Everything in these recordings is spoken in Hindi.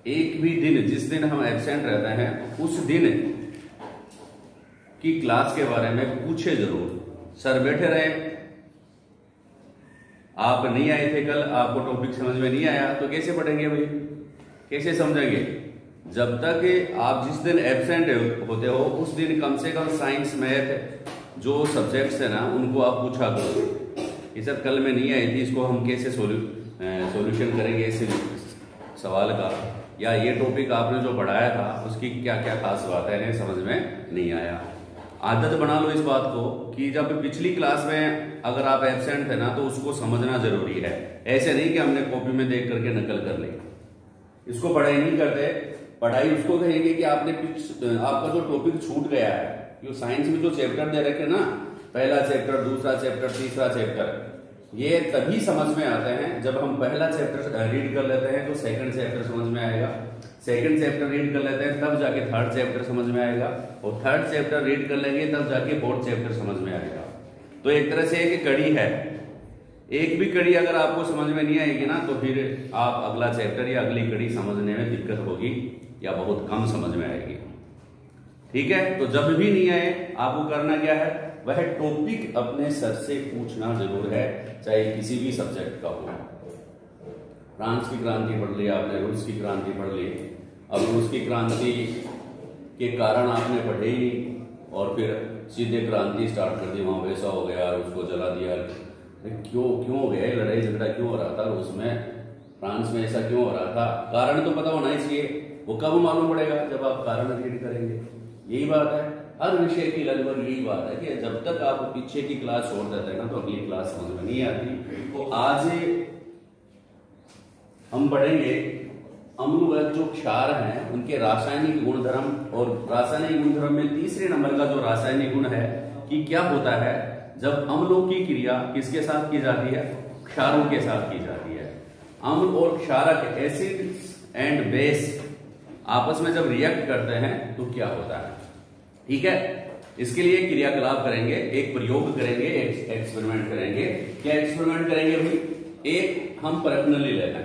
एक भी दिन जिस दिन हम एब्सेंट रहते हैं उस दिन की क्लास के बारे में पूछे जरूर। सर बैठे रहे, आप नहीं आए थे कल, आपको टॉपिक समझ में नहीं आया तो कैसे पढ़ेंगे भाई, कैसे समझेंगे? जब तक आप जिस दिन एब्सेंट होते हो उस दिन कम से कम साइंस मैथ जो सब्जेक्ट्स है ना उनको आप पूछा करो कि सर कल मैं नहीं आई थी, इसको हम कैसे सॉल्यूशन करेंगे इस सवाल का, या ये टॉपिक आपने जो पढ़ाया था उसकी क्या क्या खास बात है समझ में नहीं आया। आदत बना लो इस बात को कि जब पिछली क्लास में अगर आप एब्सेंट थे ना तो उसको समझना जरूरी है। ऐसे नहीं कि हमने कॉपी में देख करके नकल कर ली, इसको पढ़ाई नहीं करते। पढ़ाई उसको कहेंगे कि आपका जो टॉपिक छूट गया है, जो साइंस में जो चैप्टर दे रखे ना, पहला चैप्टर, दूसरा चैप्टर, तीसरा चैप्टर, ये तभी समझ में आते हैं जब हम पहला चैप्टर रीड कर लेते हैं तो सेकंड चैप्टर समझ में आएगा, सेकंड चैप्टर रीड कर लेते हैं तब जाके थर्ड चैप्टर समझ में आएगा, और थर्ड चैप्टर रीड कर लेंगे तब जाके फोर्थ चैप्टर समझ में आएगा। तो एक तरह से एक कड़ी है, एक भी कड़ी अगर आपको समझ में नहीं आएगी ना तो फिर आप अगला चैप्टर या अगली कड़ी समझने में दिक्कत होगी या बहुत कम समझ में आएगी। ठीक है, तो जब भी नहीं आए आपको करना क्या है, वह टॉपिक अपने सर से पूछना जरूर है, चाहे किसी भी सब्जेक्ट का हो। फ्रांस की क्रांति पढ़ ली आपने, रूस की क्रांति पढ़ ली, अब रूस की क्रांति के कारण आपने पढ़े ही और फिर सीधे क्रांति स्टार्ट कर दी, वहां वैसा हो गया, उसको जला दिया। क्यों हो गया, लड़ाई झगड़ा क्यों हो रहा था रूस में, फ्रांस में ऐसा क्यों हो रहा था? कारण तो पता होना ही चाहिए, वो कब मालूम पड़ेगा जब आप कारण रीड करेंगे। यही बात है, हर विषय की लगभग यही बात है कि जब तक आप पीछे की क्लास छोड़ देते हैं ना तो अगली क्लास समझ में नहीं आती। तो आज हम पढ़ेंगे अम्ल व जो क्षार हैं उनके रासायनिक गुणधर्म, और रासायनिक गुणधर्म में तीसरे नंबर का जो रासायनिक गुण है कि क्या होता है जब अम्लों की क्रिया किसके साथ की जाती है, क्षारों के साथ की जाती है। अम्ल और क्षारक एसिड एंड बेस आपस में जब रिएक्ट करते हैं तो क्या होता है। ठीक है, इसके लिए क्रियाकलाप करेंगे, एक प्रयोग करेंगे, एक एक्सपेरिमेंट करेंगे। क्या एक्सपेरिमेंट करेंगे भाई? एक हम परखनली ले लेंगे।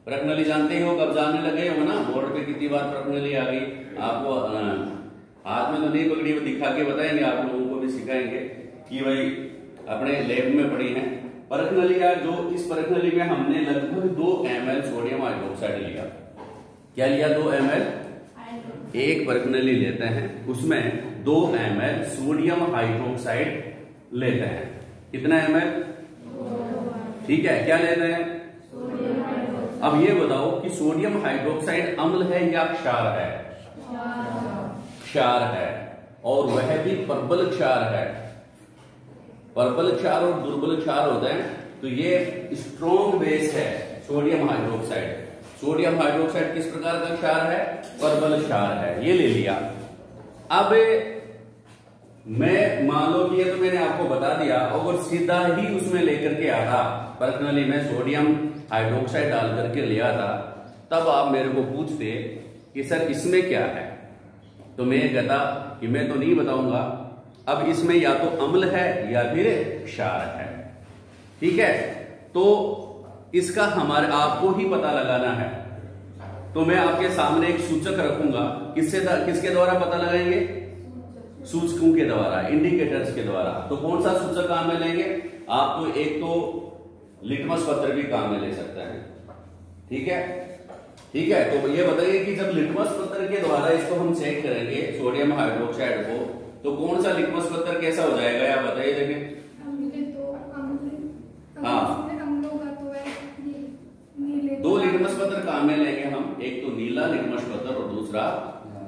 परखनली जानते ही हो, कब जानने लगे हो ना, बोर्ड पे कितनी बार परखनली आ गई आपको, हाथ में तो नहीं पकड़ी, वो दिखा के बताएंगे, आप लोगों को भी सिखाएंगे कि भाई अपने लैब में पढ़ी है परखनली। जो इस परखनली में हमने लगभग 2 ml सोडियम हाइड्रोक्साइड लिया। क्या लिया? 2 ml। एक परखनली लेते हैं उसमें 2 ml सोडियम हाइड्रोक्साइड लेते हैं। कितना ml? ठीक है, क्या लेते हैं? अब ये बताओ कि सोडियम हाइड्रोक्साइड अम्ल है या क्षार है? क्षार है, और वह भी प्रबल क्षार है। प्रबल क्षार और दुर्बल क्षार होते हैं, तो ये स्ट्रॉन्ग बेस है सोडियम हाइड्रोक्साइड। सोडियम हाइड्रोक्साइड किस प्रकार का क्षार है? प्रबल क्षार है। ये ले लिया। अब मैं मान लो कि ये तो मैंने आपको बता दिया, और सीधा ही उसमें लेकर के आता, परखनली में सोडियम हाइड्रोक्साइड डाल करके लिया था, तब आप मेरे को पूछते कि सर इसमें क्या है, तो मैं कहता कि मैं तो नहीं बताऊंगा, अब इसमें या तो अम्ल है या फिर क्षार है। ठीक है, तो इसका हमारे आपको ही पता लगाना है। तो मैं आपके सामने एक सूचक रखूंगा, किसके द्वारा पता लगाएंगे? सूचकों के द्वारा, इंडिकेटर्स के द्वारा। तो कौन सा सूचक काम में लेंगे आप? तो एक तो लिटमस पत्र भी काम में ले सकते हैं। ठीक है, ठीक है, तो ये बताइए कि जब लिटमस पत्र के द्वारा इसको हम चेक करेंगे सोडियम हाइड्रोक्साइड को, तो कौन सा लिटमस पत्र कैसा हो जाएगा, या बताइए देखें। हाँ, 2 लिटमस पत्र काम में लेंगे हम, एक तो नीला लिटमस पत्र और दूसरा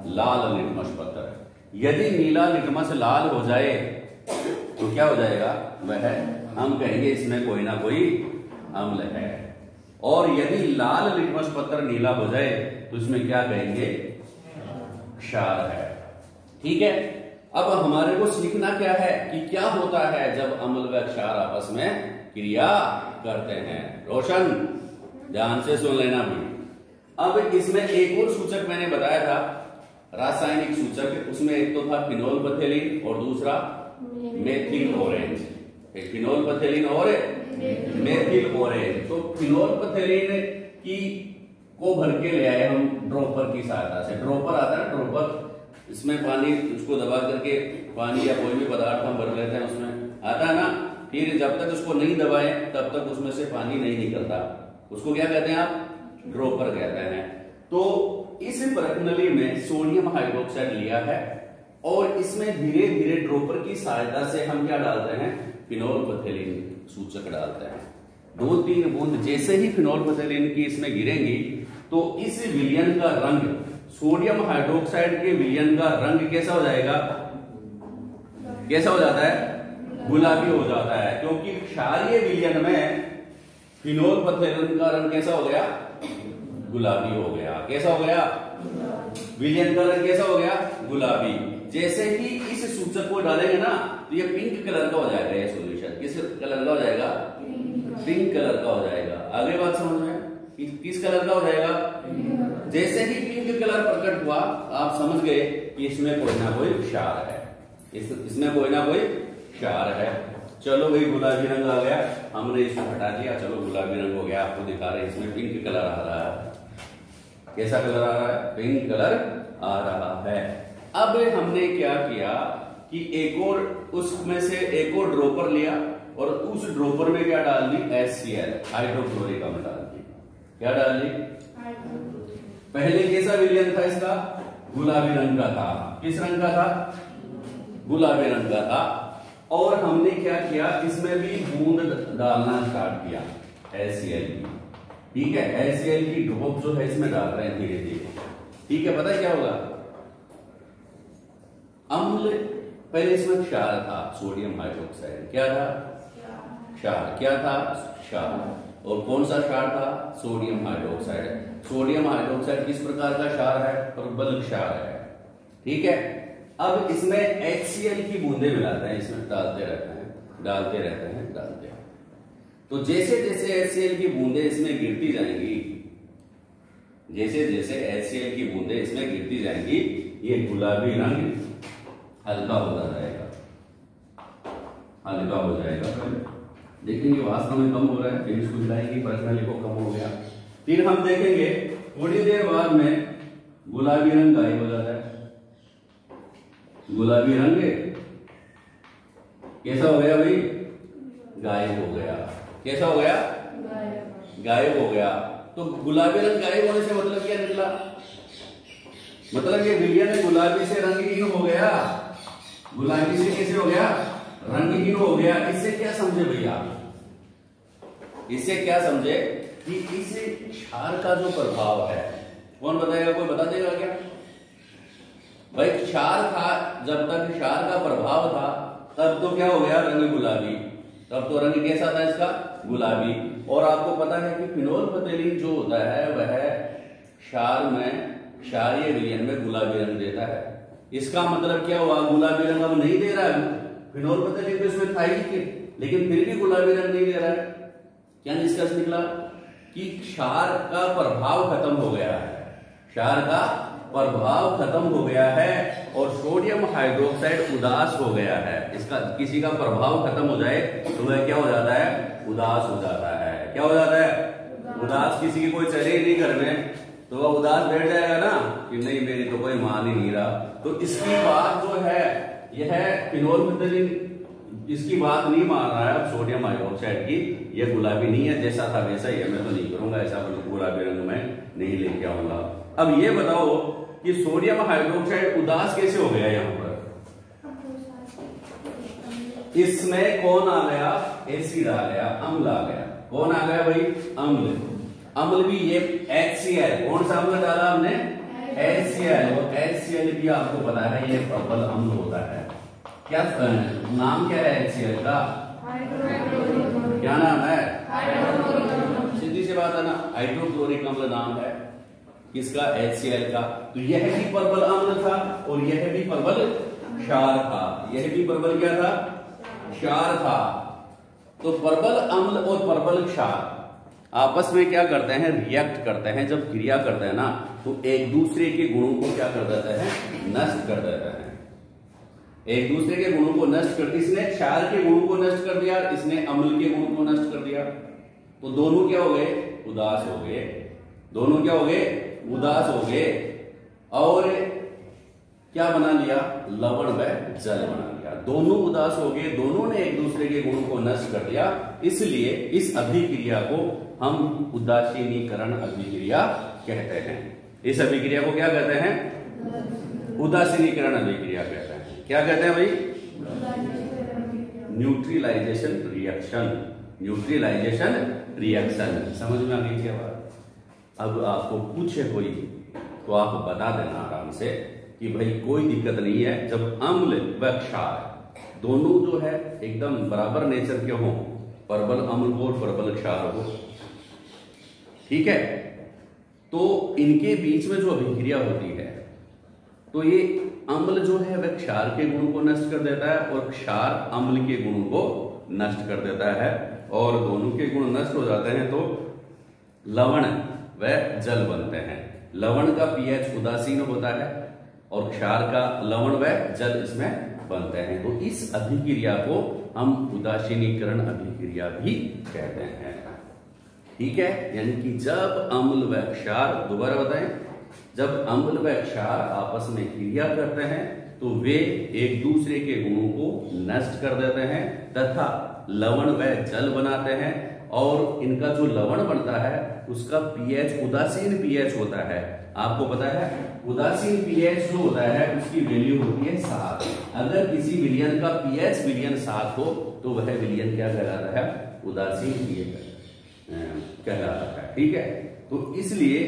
लाल लिटमस पत्र। यदि नीला लिटमस लाल हो जाए तो क्या हो जाएगा? वह हम कहेंगे इसमें कोई ना कोई अम्ल है, और यदि लाल लिटमस पत्र नीला हो जाए तो इसमें क्या कहेंगे? क्षार है। ठीक है, अब हमारे को सीखना क्या है कि क्या होता है जब अम्ल व क्षार आपस में क्रिया करते हैं। रोशन, ध्यान से सुन लेना भी। अब इसमें एक और सूचक मैंने बताया था, रासायनिक सूचक, उसमें एक तो था फिनोल पथेलिन और दूसरा मेथिल ऑरेंज। एक फिनोल पथेलिन और मेथिल ऑरेंज। तो फिनोल पथेलिन की को भर के ले आए हम ड्रॉपर की सहायता से। ड्रॉपर आता है ना, ड्रॉपर, इसमें पानी उसको दबा करके पानी या कोई भी पदार्थ हम भर लेते हैं, उसमें आता है ना। फिर जब तक उसको नहीं दबाए तब तक उसमें से पानी नहीं निकलता, उसको क्या कहते हैं आप? ड्रॉपर कहते हैं। तो इस प्रणाली में सोडियम हाइड्रोक्साइड लिया है और इसमें धीरे धीरे ड्रॉपर की सहायता से हम क्या डालते हैं? फिनोल्फथेलिन सूचक डालते हैं। 2-3 बूंद जैसे ही फिनोल्फथेलिन की इसमें गिरेंगी तो इस विलयन का रंग, सोडियम हाइड्रोक्साइड के विलयन का रंग कैसा हो जाएगा? कैसा हो जाता है? गुलाबी हो जाता है, क्योंकि क्षारीय विलयन में फिनोल्फथेलिन का रंग कैसा हो गया? गुलाबी हो गया। कैसा हो गया? विलयन का रंग कैसा हो गया? गुलाबी। जैसे ही इस सूचक को डालेंगे ना तो ये पिंक कलर का हो जाएगा। ये सॉल्यूशन किस कलर का हो जाएगा? पिंक कलर का हो जाएगा। आगे बात समझ में? किस कलर का हो जाएगा? जैसे ही पिंक कलर प्रकट हुआ आप समझ गए कि इसमें कोई ना कोई क्षार है, इसमें कोई ना कोई क्षार है। चलो भाई, गुलाबी रंग आ गया, हमने इसको हटा दिया, चलो गुलाबी रंग हो गया। आपको दिखा रहे हैं इसमें पिंक कलर आ रहा है। कैसा कलर आ रहा है? पिंक कलर आ रहा है। अब हमने क्या किया कि एक और उसमें से एक और ड्रॉपर लिया और उस ड्रॉपर में क्या डाल दी? HCl, हाइड्रोक्लोरिक अम्ल डाल दी। क्या डाल दी? पहले कैसा विलयन था इसका? गुलाबी रंग का था। किस रंग का था? गुलाबी रंग का था। और हमने क्या किया, इसमें भी बूंद डालना स्टार्ट किया HCl की। ठीक है, HCl की ड्रॉप जो है इसमें डाल रहे हैं धीरे धीरे। ठीक है, पता है क्या होगा? अम्ल, पहले इसमें क्षार था, सोडियम हाइड्रोक्साइड। क्या था? क्षार। क्या था? क्षार। और कौन सा क्षार था? Sodium hydroxide. सोडियम हाइड्रोक्साइड किस प्रकार का क्षार है? प्रबल क्षार है। ठीक है, अब इसमें HCl की बूंदे मिलाते हैं, इसमें डालते रहते हैं, डालते रहते हैं, डालते हैं। तो जैसे जैसे HCl की बूंदे इसमें गिरती जाएंगी, जैसे जैसे HCl की बूंदे इसमें गिरती जाएंगी, ये गुलाबी रंग हल्का होता जाएगा, हल्का हो जाएगा। देखेंगे वास्तव में कम हो रहा है, फिर इसको मिलाएंगे, पर्सनली को कम हो गया। फिर हम देखेंगे थोड़ी देर बाद में गुलाबी रंग गायब हो जाता है। गुलाबी रंग कैसा हो गया भाई? गायब हो गया। कैसा हो गया? गायब हो गया। तो गुलाबी रंग गायब होने से मतलब क्या निकला? मतलब ये विलयन गुलाबी से रंगहीन हो गया। गुलाबी से कैसे हो गया? रंगहीन हो गया। इससे क्या समझे भैया? इससे क्या समझे कि इस क्षार का जो प्रभाव है, कौन बताएगा? कोई बता देगा क्या? भाई क्षार था, जब तक क्षार का प्रभाव था तब तो क्या हो गया? रंग गुलाबी। तब तो रंग कैसा था इसका? गुलाबी। और आपको पता है कि फिनोल्फथेलिन जो होता है वह क्षार में, क्षारीय विलयन में गुलाबी रंग देता है। इसका मतलब क्या हुआ? गुलाबी रंग अब नहीं दे रहा है। फिनोल्फथेलिन तो इसमें था ही, लेकिन फिर भी गुलाबी रंग नहीं दे रहा है। क्या निष्कर्ष निकला? कि क्षार का प्रभाव खत्म हो गया है, क्षार का प्रभाव खत्म हो गया है और सोडियम हाइड्रोक्साइड उदास हो गया है। इसका किसी का प्रभाव खत्म हो जाए तो वह क्या हो जाता है? उदास हो जाता है। क्या हो जाता है? उदास। किसी की कोई चले ही नहीं घर में तो वह उदास बैठ जाएगा ना कि नहीं मेरी तो कोई मान ही नहीं रहा। तो इसकी बात जो है यह फिनोल्फथेलिन इसकी बात नहीं मान रहा है अब सोडियम हाइड्रोक्साइड की। यह गुलाबी नहीं है, जैसा था वैसा ही है, मैं तो नहीं करूंगा ऐसा, गुलाबी रंग में नहीं लेके आऊंगा। अब ये बताओ कि सोडियम हाइड्रोक्साइड उदास कैसे हो गया? यहाँ पर इसमें कौन आ गया? एसिड आ गया, अम्ल आ गया। कौन आ गया भाई? अम्ल। अम्ल भी ये HCl, कौन सा अम्ल डाला हमने? HCl। और HCl भी आपको पता है ये प्रबल अम्ल होता है। क्या नाम क्या है HCl का? क्या नाम है? सीधी सी बात है ना, हाइड्रोक्लोरिक अम्ल नाम है किसका? HCl का। तो यह भी प्रबल अम्ल था और यह भी प्रबल क्षार था। यह भी प्रबल क्या था? क्षार था। तो प्रबल अम्ल और प्रबल क्षार आपस में क्या करते हैं? रिएक्ट करते हैं। जब क्रिया करते हैं ना तो एक दूसरे के गुणों को क्या कर देते हैं? नष्ट कर देते हैं। एक दूसरे के गुणों को नष्ट कर, इसने क्षार के गुणों को नष्ट कर दिया, इसने अम्ल के गुणों को नष्ट कर दिया। तो दोनों क्या हो गए? उदास हो गए। दोनों क्या हो गए, उदास हो गए, और क्या बना लिया, लवण व जल बना लिया। दोनों उदास हो गए, दोनों ने एक दूसरे के गुणों को नष्ट कर दिया, इसलिए इस अभिक्रिया को हम उदासीनीकरण अभिक्रिया कहते हैं। इस अभिक्रिया को क्या कहते हैं, उदासीनीकरण अभिक्रिया कहते हैं। क्या कहते हैं भाई, न्यूट्रलाइजेशन रिएक्शन, न्यूट्रलाइजेशन रिएक्शन। समझ में आ गई क्या बात? अब आपको पूछे कोई तो आप बता देना आराम से कि भाई कोई दिक्कत नहीं है, जब अम्ल व क्षार दोनों जो है एकदम बराबर नेचर के हों, प्रबल अम्ल हो और प्रबल क्षार हो, ठीक है, तो इनके बीच में जो अभिक्रिया होती है तो ये अम्ल जो है वह क्षार के गुणों को नष्ट कर देता है और क्षार अम्ल के गुणों को नष्ट कर देता है, और दोनों के गुण नष्ट हो जाते हैं तो लवण व जल बनते हैं। लवण का पीएच उदासीन होता है और क्षार का लवण व जल इसमें बनते हैं, तो इस अभिक्रिया को हम उदासीनीकरण अभिक्रिया भी कहते हैं। ठीक है, यानी कि जब अम्ल व क्षार, दोबारा बताएं, जब अम्ल व क्षार आपस में क्रिया करते हैं तो वे एक दूसरे के गुणों को नष्ट कर देते हैं तथा लवण व जल बनाते हैं, और इनका जो लवण बनता है उसका पीएच उदासीन पीएच होता है। आपको पता है उदासीन पीएच जो होता है उसकी वैल्यू होती है 7। अगर किसी विलयन का पीएच विलयन 7 हो तो वह विलयन क्या कहलाता है, उदासीन पीएच कहलाता है। ठीक है, तो इसलिए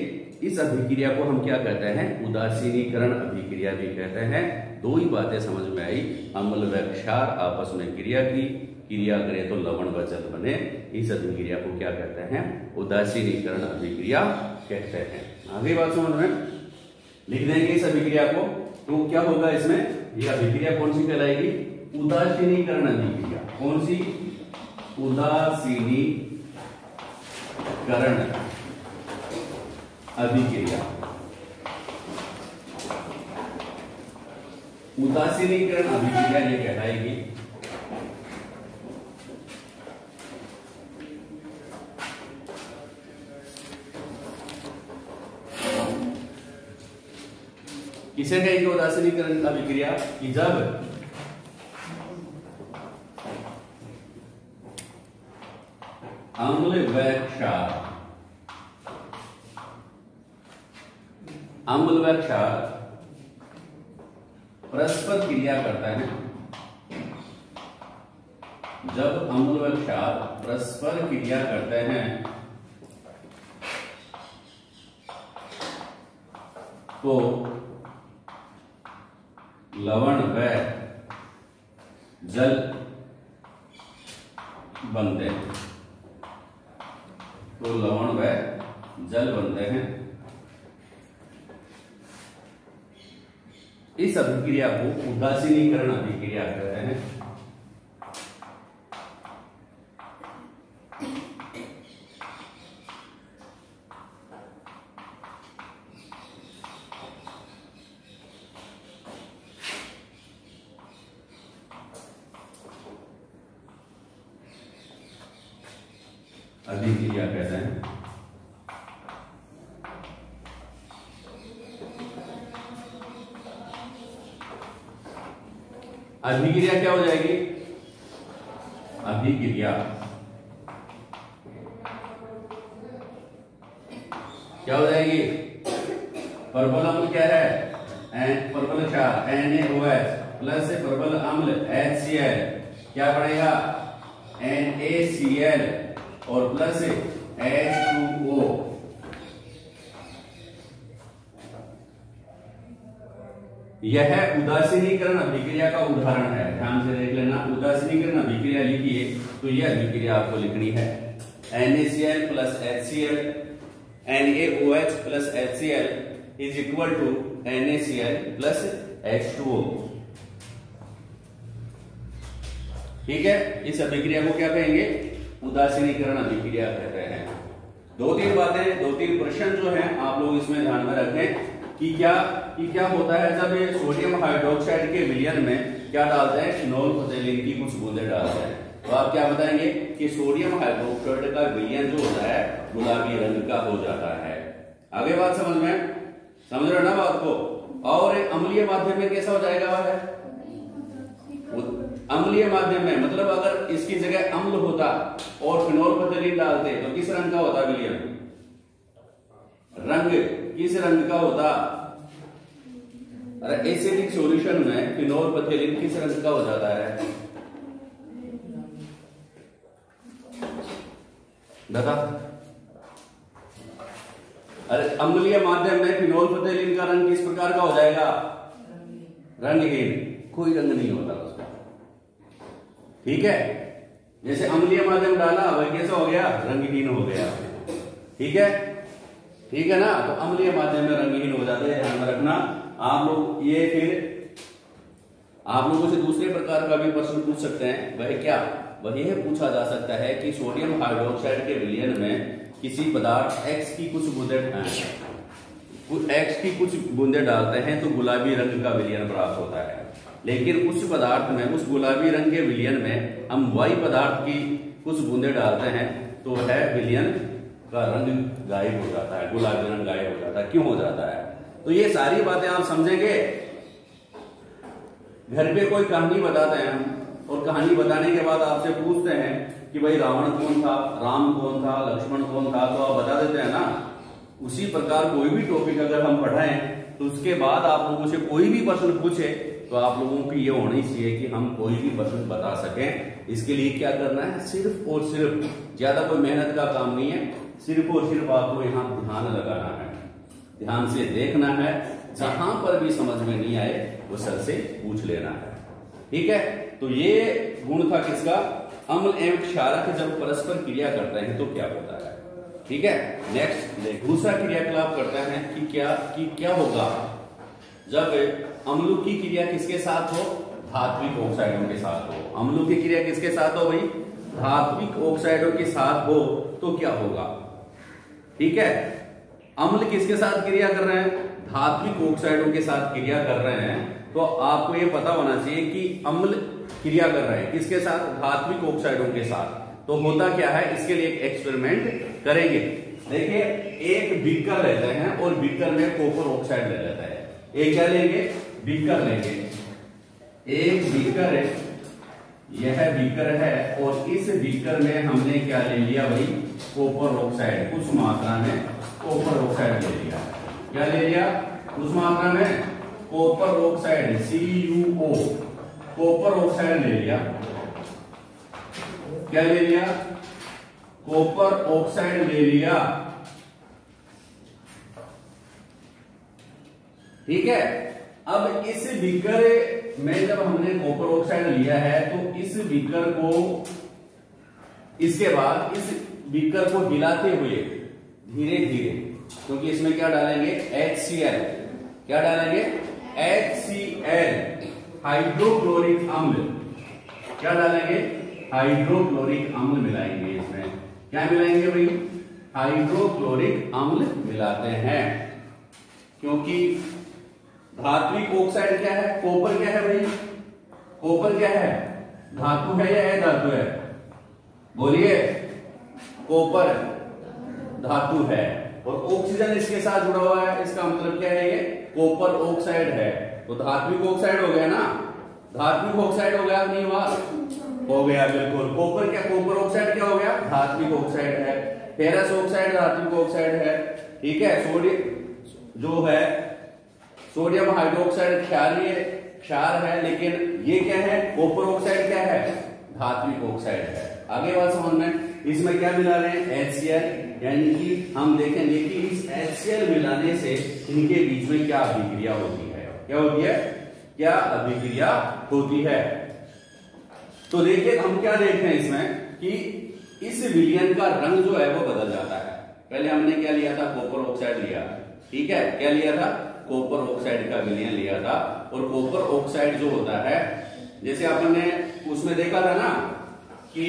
इस अभिक्रिया को हम क्या कहते हैं, उदासीनीकरण अभिक्रिया भी कहते हैं। दो ही बातें समझ में आई, अम्ल व क्षार आपस में क्रिया की, क्रिया करे तो लवण व जल बने, इस अभिक्रिया को क्या कहते हैं, उदासीनीकरण अभिक्रिया कहते हैं। आगे बात समझ में, लिख देंगे इस अभिक्रिया को, तो क्या होगा इसमें, यह अभिक्रिया कौन सी कहलाएगी, उदासीनीकरण अभिक्रिया। कौन सी, उदासीनीकरण अभिक्रिया। उदासीनीकरण अभिक्रिया ये कहलाएगी किसे कहेंगे उदासीनीकरण अभिक्रिया, कि जब अम्ल व क्षार, अम्ल व क्षार परस्पर क्रिया करता है, जब अम्ल व क्षार परस्पर क्रिया करते हैं तो लवण व जल बनते हैं, तो लवण व जल बनते हैं। इस अभिक्रिया को उदासीनीकरण अभिक्रिया कहते हैं। अभिक्रिया कहते हैं। अभिक्रिया क्या हो जाएगी, अभिक्रिया क्या हो जाएगी, प्रबल अम्ल क्या है, प्रबल क्षार NaOH प्लस प्रबल अम्ल HCl, क्या पड़ेगा NaCl और प्लस H2O। यह उदासीनीकरण अभिक्रिया का उदाहरण है, ध्यान से देख लेना। उदासीनीकरण अभिक्रिया लिखिए तो यह अभिक्रिया आपको लिखनी है NaCl plus HCl, NaOH plus HCl is equal to NaCl plus H2O। ठीक है, इस अभिक्रिया को क्या कहेंगे, उदासीनीकरण अभिक्रिया कहते हैं। दो तीन बातें, दो तीन प्रश्न जो हैं आप लोग इसमें ध्यान में रखें कि क्या होता है जब ये सोडियम हाइड्रोक्साइड के विलयन में क्या डालते हैं, फिनोल फुटेलिन की कुछ बूंदे डालते हैं, तो आप क्या बताएंगे कि सोडियम हाइड्रोक्साइड का विलयन जो होता है गुलाबी रंग का हो जाता है। आगे बात समझ में, समझ रहे हो ना बात को। और अम्लीय माध्यम में कैसा हो जाएगा वह है, अम्लीय माध्यम में मतलब अगर इसकी जगह अम्ल होता और फिनोल्फथेलिन डालते तो किस रंग का होता विलियन, रंग किस रंग का होता। अरे एसिडिक सॉल्यूशन में फिनोल्फथेलिन किस रंग का हो जाता है बता। अरे अम्लीय माध्यम में फिनोल्फथेलिन का रंग किस प्रकार का हो जाएगा, रंगहीन, कोई रंग नहीं होता उसका, ठीक है। जैसे अम्लीय माध्यम डाला वह कैसा हो गया, रंगहीन हो गया, ठीक है, ठीक है ना। तो अम्लीय माध्यम में रंगहीन हो जाते हैं, ध्यान में रखना आप लोग। ये फिर आप लोगों से दूसरे प्रकार का भी प्रश्न पूछ सकते हैं, वह क्या, वह यह पूछा जा सकता है कि सोडियम हाइड्रोक्साइड के विलयन में किसी पदार्थ X की कुछ बूंदे डालते हैं तो गुलाबी रंग का विलयन प्राप्त होता है, लेकिन उस पदार्थ में, उस गुलाबी रंग के विलयन में हम Y पदार्थ की कुछ बूंदे डालते हैं तो है विलयन का रंग गायब हो जाता है, गुलाबी रंग गायब हो जाता है। क्यों हो जाता है, तो ये सारी बातें आप समझेंगे। घर पे कोई कहानी बताते हैं और कहानी बताने के बाद आपसे पूछते हैं कि भाई रावण कौन था, राम कौन था, लक्ष्मण कौन था, तो आप बता देते हैं ना। उसी प्रकार कोई भी टॉपिक अगर हम पढ़ाएं तो उसके बाद आप लोगों से कोई भी प्रश्न पूछे तो आप लोगों की ये होनी चाहिए कि हम कोई भी प्रश्न बता सकें। इसके लिए क्या करना है, सिर्फ और सिर्फ, ज्यादा कोई मेहनत का काम नहीं है, सिर्फ और सिर्फ आपको यहाँ ध्यान लगाना है, ध्यान से देखना है, जहां पर भी समझ में नहीं आए वो सर से पूछ लेना है, ठीक है। तो ये गुण था किसका, अम्ल एवं क्षारक जब परस्पर क्रिया करते हैं तो क्या होता है, ठीक है। नेक्स्ट दूसरा क्रियाकलाप करते हैं कि क्या होगा जब अम्लों की क्रिया किसके साथ हो, धात्विक ऑक्साइडों के साथ हो। अम्लों की क्रिया किसके साथ हो भाई, धात्विक ऑक्साइडों के साथ हो तो क्या होगा, ठीक है। अम्ल किसके साथ क्रिया कर रहे हैं, धात्विक ऑक्साइडों के साथ क्रिया कर रहे हैं, तो आपको यह पता होना चाहिए कि अम्ल क्रिया कर रहे हैं किसके साथ, धात्विक ऑक्साइडों के साथ। तो होता क्या है, इसके लिए एक एक्सपेरिमेंट करेंगे। देखिए एक बीकर लेते हैं और बीकर में कॉपर ऑक्साइड ले लेते हैं। एक क्या लेंगे, बीकर लेंगे, एक बीकर है, यह बीकर है और इस बीकर में हमने क्या ले लिया भाई, कॉपर ऑक्साइड, कुछ मात्रा में कॉपर ऑक्साइड ले लिया। क्या ले लिया, कुछ मात्रा में copper oxide CuO, copper oxide ले लिया। क्या ले लिया, कॉपर ऑक्साइड ले लिया, ठीक है। अब इस बीकर में जब हमने कॉपर ऑक्साइड लिया है तो इस बीकर को, इसके बाद इस बीकर को हिलाते हुए धीरे धीरे, क्योंकि इसमें क्या डालेंगे, HCl, क्या डालेंगे, HCl, हाइड्रोक्लोरिक अम्ल, क्या डालेंगे, हाइड्रोक्लोरिक अम्ल मिलाएंगे इसमें। क्या मिलाएंगे भाई, हाइड्रोक्लोरिक अम्ल मिलाते हैं, क्योंकि धात्विक ऑक्साइड क्या है, कॉपर क्या है भाई, कॉपर क्या है, धातु है या धातु है, बोलिए, कॉपर धातु है और ऑक्सीजन इसके साथ जुड़ा हुआ है, इसका मतलब क्या है, ये कॉपर ऑक्साइड है। तो धात्विक ऑक्साइड हो गया ना, धात्विक ऑक्साइड हो गया, नहीं हुआ, हो गया, बिल्कुल। कॉपर क्या, कॉपर ऑक्साइड क्या हो गया, धात्विक ऑक्साइड है। फेरस ऑक्साइड धात्विक ऑक्साइड है, ठीक है। सोडियम जो है, सोडियम हाइड्रोक्साइड क्षार है, लेकिन ये क्या है, कॉपर ऑक्साइड क्या है, धात्विक ऑक्साइड है। आगे बात समझ में, इसमें क्या मिला रहे हैं, HCl, यानी कि हम देखेंगे कि इस HCl मिलाने से इनके बीच में क्या अभिक्रिया होती है, क्या होती है, क्या अभिक्रिया होती है। तो देखिए हम क्या देख रहे हैं इसमें कि इस विलयन का रंग जो है वो बदल जाता है। पहले हमने क्या लिया था, कॉपर ऑक्साइड लिया, ठीक है, क्या लिया था, कॉपर ऑक्साइड का विलयन लिया था। और कॉपर ऑक्साइड जो होता है, जैसे आपने उसमें देखा था ना कि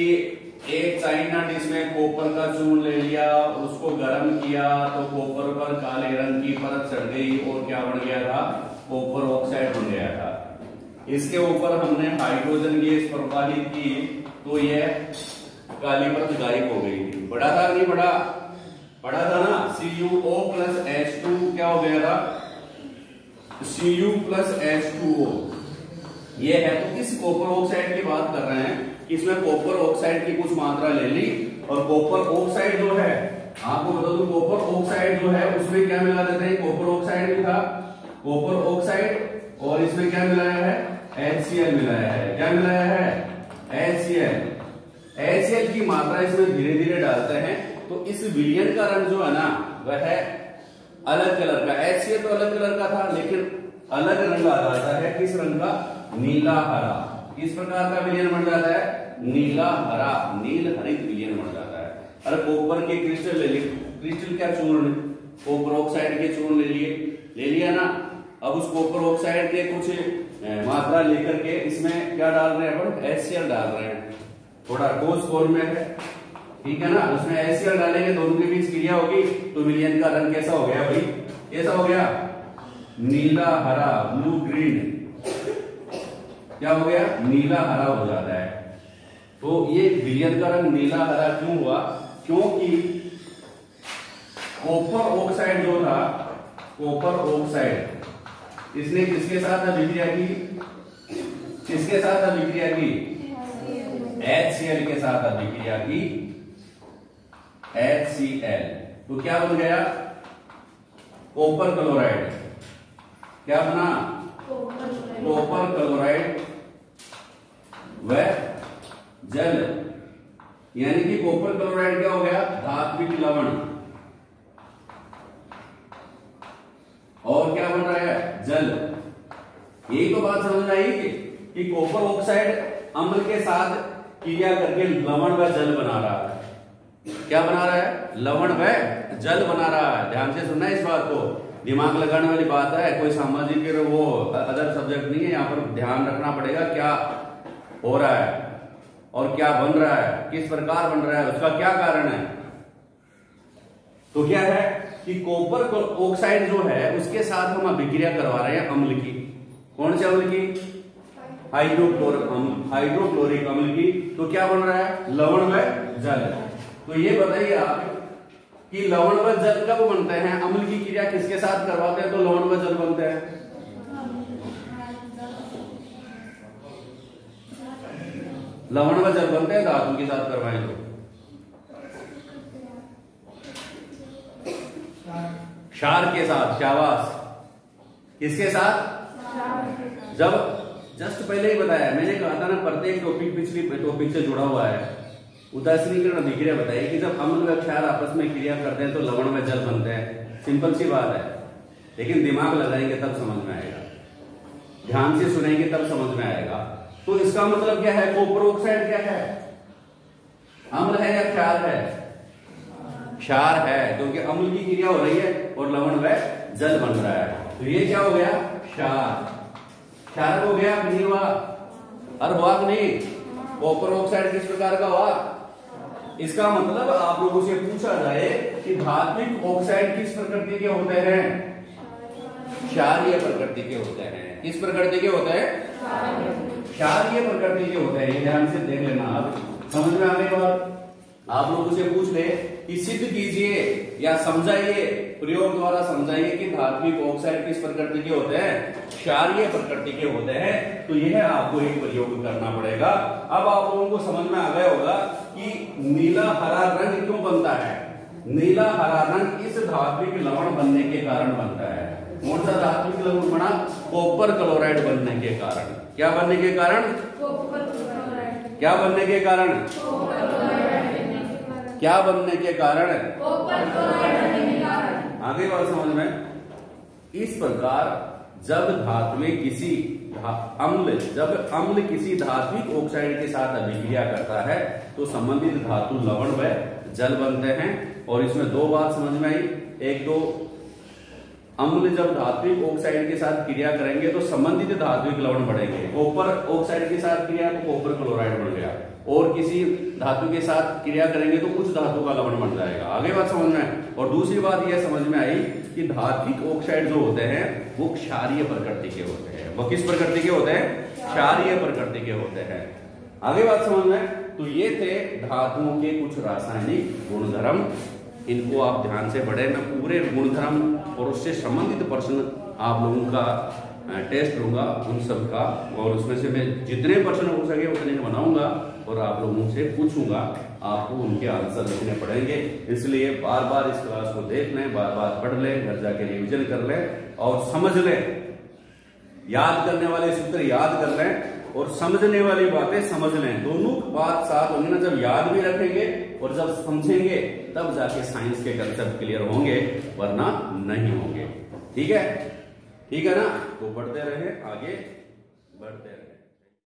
एक चाइना डिश में कॉपर का चूर्ण ले लिया, उसको गर्म किया तो कॉपर पर काले रंग की परत चढ़ गई और क्या बन गया था, कॉपर ऑक्साइड बन गया था। इसके ऊपर हमने हाइड्रोजन गैस प्रवाहित की तो यह काली परत गायब हो गई थी। बड़ा था नहीं बड़ा, पढ़ा था ना, CuO प्लस H2 क्या हो गया था, Cu प्लस H2O। ये है तो किस कॉपर ऑक्साइड की बात कर रहे हैं, इसमें कॉपर ऑक्साइड की कुछ मात्रा ले ली, और कॉपर ऑक्साइड जो है, आपको बता दूं कॉपर ऑक्साइड जो है उसमें क्या मिला देते हैं, कॉपर ऑक्साइड भी था, कॉपर ऑक्साइड, और इसमें क्या मिलाया है, HCl मिलाया है। क्या मिलाया है, HCl की मात्रा इसमें धीरे धीरे डालते हैं तो इस विलयन का रंग जो है ना वह है अलग कलर का। HCl तो अलग कलर का था, लेकिन अलग रंग आ जाता है, किस रंग का, नीला हरा। किस प्रकार का विलयन बन जाता है, नीला हरा, नील हरित विलयन बन जाता है। अरे कॉपर के क्रिस्टल ले लिए, क्रिस्टल क्या चूर्ण, कॉपर ऑक्साइड के चूर्ण ले लिया ना। अब उस कॉपर ऑक्साइड के कुछ मात्रा लेकर के इसमें क्या डाल रहे हैं अपन, HCl डाल रहे हैं, थोड़ा ठोस फॉर्म में है, ठीक है ना। उसमें HCl डालेंगे, दोनों के बीच क्रिया होगी तो विलयन का रंग कैसा हो गया भाई, कैसा हो गया, नीला हरा, ब्लू ग्रीन, क्या हो गया, नीला हरा हो जाता है। तो ये विलयन का रंग नीला हरा क्यों हुआ, क्योंकि कॉपर ऑक्साइड जो था, कॉपर ऑक्साइड इसने किसके साथ अभिक्रिया की, किसके साथ अभिक्रिया की, HCl के साथ अभिक्रिया की, HCl। तो क्या बन गया, कॉपर क्लोराइड। क्या बना, कॉपर क्लोराइड व जल, यानी कि कॉपर क्लोराइड क्या हो गया, धात्विक लवण, और क्या बन रहा है, जल। यही तो बात समझ आई कि कॉपर ऑक्साइड अम्ल के साथ क्रिया करके लवण व जल बना रहा है। क्या बना रहा है, लवण व जल बना रहा है। ध्यान से सुनना इस बात को, दिमाग लगाने वाली बात है, कोई सामाजिक वो अदर सब्जेक्ट नहीं है। यहाँ पर ध्यान रखना पड़ेगा क्या हो रहा है और क्या बन रहा है, किस प्रकार बन रहा है, उसका क्या कारण है। तो क्या है कि कॉपर ऑक्साइड जो है उसके साथ हम अभिक्रिया करवा रहे हैं अम्ल की। कौन से अम्ल की, हाइड्रोक्लोरिक अम्ल की। तो क्या बन रहा है, लवण व जल। तो ये बताइए आप कि लवण व जल कब बनते हैं, अम्ल की क्रिया किसके साथ करवाते हैं तो लवण व जल बनते हैं। लवण व जल बनते हैं धातु के साथ करवाएं तो। क्षार के साथ, शाबाश, किसके साथ, जब जस्ट पहले ही बताया मैंने, कहा था ना प्रत्येक टॉपिक पिछली टॉपिक से जुड़ा हुआ है। उदासीनीकरण अभिक्रिया बताइए कि जब अम्ल व क्षार आपस में क्रिया करते हैं तो लवण व जल बनते हैं। सिंपल सी बात है, लेकिन दिमाग लगाएंगे तब समझ में आएगा, ध्यान से सुनेंगे तब समझ में आएगा। तो इसका मतलब क्या है, कॉपर ऑक्साइड क्या है, अम्ल है या क्षार है, क्षार है, क्योंकि अम्ल की क्रिया हो रही है और लवण व जल बन रहा है। तो ये क्या हो गया, क्षार। क्षार हो गया, नहीं हुआ, अर्धवाहक नहीं। कॉपर ऑक्साइड किस प्रकार का हुआ, इसका मतलब आप लोगों से पूछा जाए कि धात्विक ऑक्साइड किस प्रकृति के होते हैं, क्षारीय प्रकृति के होते हैं। किस प्रकृति के होते हैं, क्षारीय प्रकृति के होते हैं। ये ध्यान से देख लेना, आप समझ में आ गई बात। आप लोगों से पूछ ले कि सिद्ध कीजिए या समझाइए, प्रयोग द्वारा समझाइए कि धात्विक ऑक्साइड किस प्रकृति के होते हैं, क्षारीय प्रकृति के होते हैं। तो यह आपको एक प्रयोग करना पड़ेगा। अब आप लोगों को समझ में आ गया होगा कि नीला हरा रंग क्यों बनता है। नीला हरा रंग इस धात्विक लवण बनने के कारण बनता है। कौन सा धात्विक लवण बना, कॉपर क्लोराइड बनने के कारण। क्या बनने के कारण, क्या बनने के कारण, क्या बनने के कारण, आगे बात समझ में। इस प्रकार जब धातु में किसी जब अम्ल किसी धात्विक ऑक्साइड के साथ अभिक्रिया करता है तो संबंधित धातु लवण व जल बनते हैं। और इसमें दो बात समझ में आई, एक तो अम्ल जब धात्विक ऑक्साइड के साथ क्रिया करेंगे तो संबंधित धात्विक लवण बढ़ेंगे। कॉपर ऑक्साइड के साथ क्रिया तो कॉपर क्लोराइड बन गया, और किसी धातु के साथ क्रिया करेंगे तो कुछ धातु का लवण बन जाएगा। आगे बात समझ में। और दूसरी बात यह समझ में आई कि धात्विक ऑक्साइड जो होते हैं वो क्षारीय प्रकृति के होते हैं। वो किस प्रकृति के होते हैं, क्षारीय प्रकृति के होते हैं। आगे बात समझ में। तो ये थे धातुओं के कुछ रासायनिक गुणधर्म। इनको आप ध्यान से पढ़ें। मैं पूरे गुणधर्म और उससे संबंधित प्रश्न आप लोगों का टेस्ट लूंगा उन सब का, और उसमें से मैं जितने प्रश्न हो सके उतने बनाऊंगा और आप लोगों से पूछूंगा, आपको उनके आंसर लिखने पड़ेंगे। इसलिए बार बार इस क्लास को देख लें, बार बार पढ़ लें, घर जाके रिविजन कर लें और समझ लें। याद करने वाले सूत्र याद कर लें और समझने वाली बातें समझ लें। दोनों बात साथ होंगी ना, जब याद भी रखेंगे और जब समझेंगे तब जाके साइंस के कंसेप्ट क्लियर होंगे, वरना नहीं होंगे। ठीक है, ठीक है ना। तो बढ़ते रहे, आगे बढ़ते रहे।